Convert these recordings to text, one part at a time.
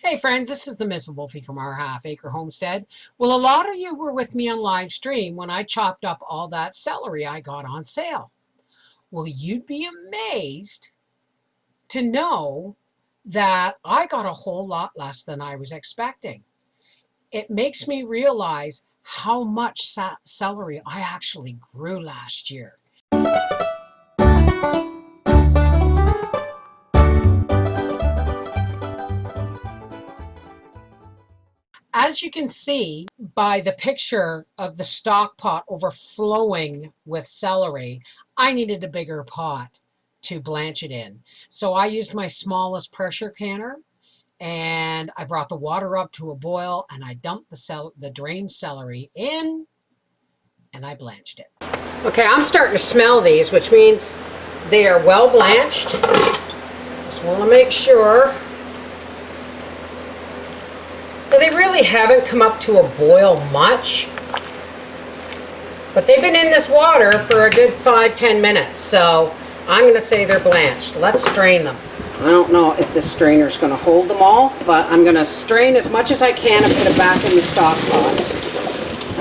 Hey friends, this is the Miss Wolfie from our Half Acre Homestead. Well, a lot of you were with me on live stream when I chopped up all that celery I got on sale. Well, you'd be amazed to know that I got a whole lot less than I was expecting. It makes me realize how much celery I actually grew last year. As you can see by the picture of the stock pot overflowing with celery, I needed a bigger pot to blanch it in. So I used my smallest pressure canner and I brought the water up to a boil and I dumped the drained celery in and I blanched it. Okay, I'm starting to smell these, which means they are well blanched. Just want to make sure. They really haven't come up to a boil much, but they've been in this water for a good 5-10 minutes, so I'm going to say they're blanched. Let's strain them. I don't know if this strainer is going to hold them all, but I'm going to strain as much as I can and put it back in the stock pot.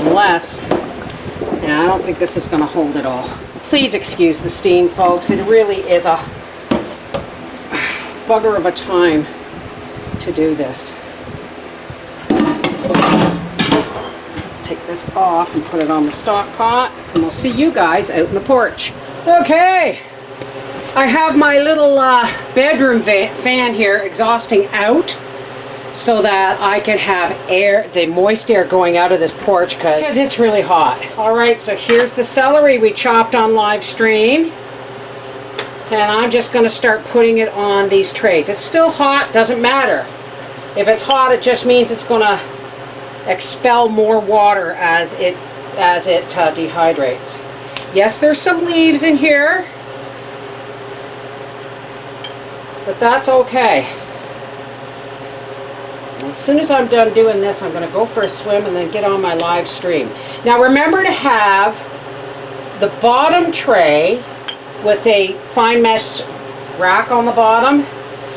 Unless, yeah, I don't think this is going to hold it all. Please excuse the steam, folks. It really is a bugger of a time to do this. Let's take this off and put it on the stock pot, and we'll see you guys out in the porch. Okay, I have my little bedroom fan here exhausting out so that I can have air, the moist air going out of this porch because it's really hot. Alright, so here's the celery we chopped on live stream. And I'm just going to start putting it on these trays. It's still hot, doesn't matter. If it's hot, it just means it's going to expel more water as it dehydrates. Yes, there's some leaves in here, but that's okay. As soon as I'm done doing this, I'm going to go for a swim and then get on my live stream. Now remember to have the bottom tray with a fine mesh rack on the bottom.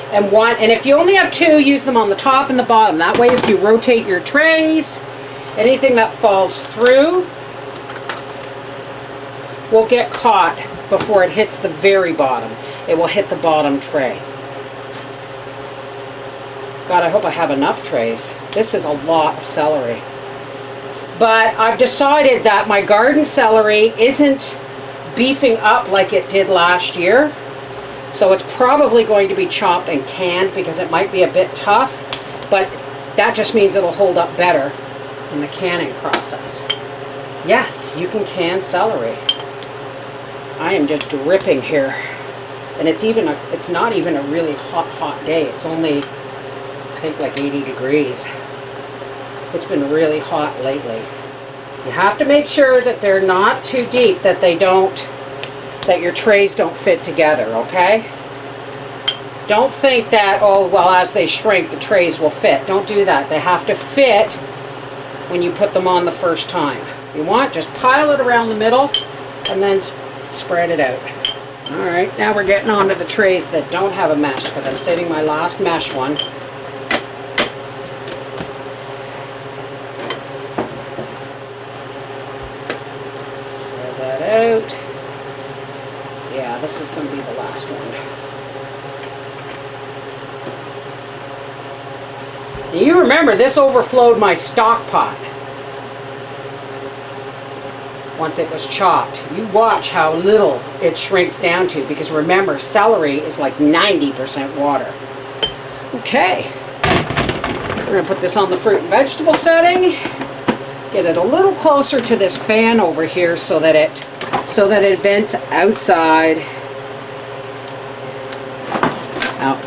And if you only have two, use them on the top and the bottom. That way, if you rotate your trays, anything that falls through will get caught before it hits the very bottom. It will hit the bottom tray. God, I hope I have enough trays. This is a lot of celery. But I've decided that my garden celery isn't beefing up like it did last year. So it's probably going to be chopped and canned because it might be a bit tough, but that just means it'll hold up better in the canning process. Yes, you can can celery. I am just dripping here. And it's not even a really hot day. It's only, I think, like 80 degrees. It's been really hot lately. You have to make sure that they're not too deep, that your trays don't fit together, okay? Don't think that, oh, well, as they shrink, the trays will fit. Don't do that. They have to fit when you put them on the first time. You want, just pile it around the middle and then spread it out. All right, now we're getting on to the trays that don't have a mesh because I'm saving my last mesh one. Spread that out. Yeah, this is going to be the last one. Now you remember, this overflowed my stock pot once it was chopped. You watch how little it shrinks down to, because remember, celery is like 90% water. Okay, we're going to put this on the fruit and vegetable setting. Get it a little closer to this fan over here so that it vents outside. Now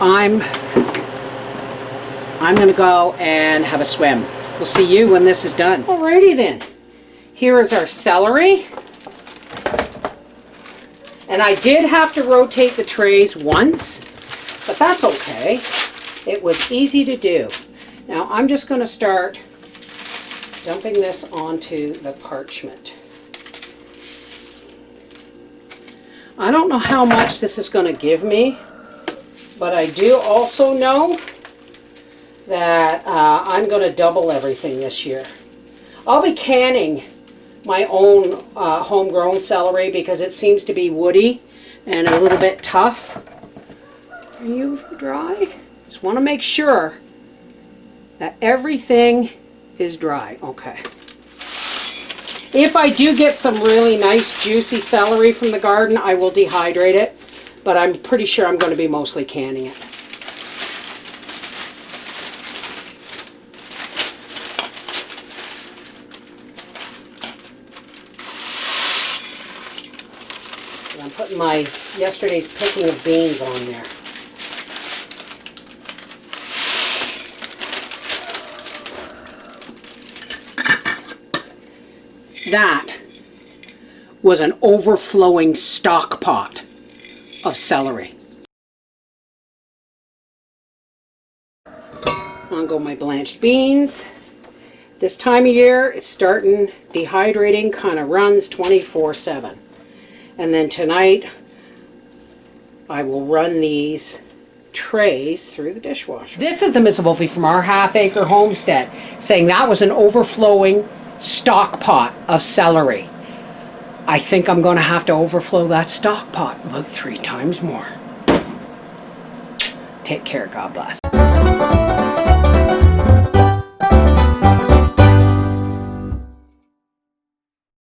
I'm going to go and have a swim. We'll see you when this is done. Alrighty then. Here is our celery. And I did have to rotate the trays once, but that's okay. It was easy to do. Now I'm just going to start dumping this onto the parchment. I don't know how much this is going to give me, but I do also know that I'm going to double everything this year. I'll be canning my own homegrown celery because it seems to be woody and a little bit tough. Are you dry? Just want to make sure that everything is dry. Okay. If I do get some really nice juicy celery from the garden, I will dehydrate it, but I'm pretty sure I'm going to be mostly canning it. And I'm putting my yesterday's picking of beans on there. That was an overflowing stock pot of celery. On go my blanched beans. This time of year, it's starting, dehydrating kind of runs 24/7. And then tonight, I will run these trays through the dishwasher. This is the Miss Wolfie from our half-acre homestead saying that was an overflowing stock pot of celery. I think I'm going to have to overflow that stock pot about 3 times more. Take care. God bless.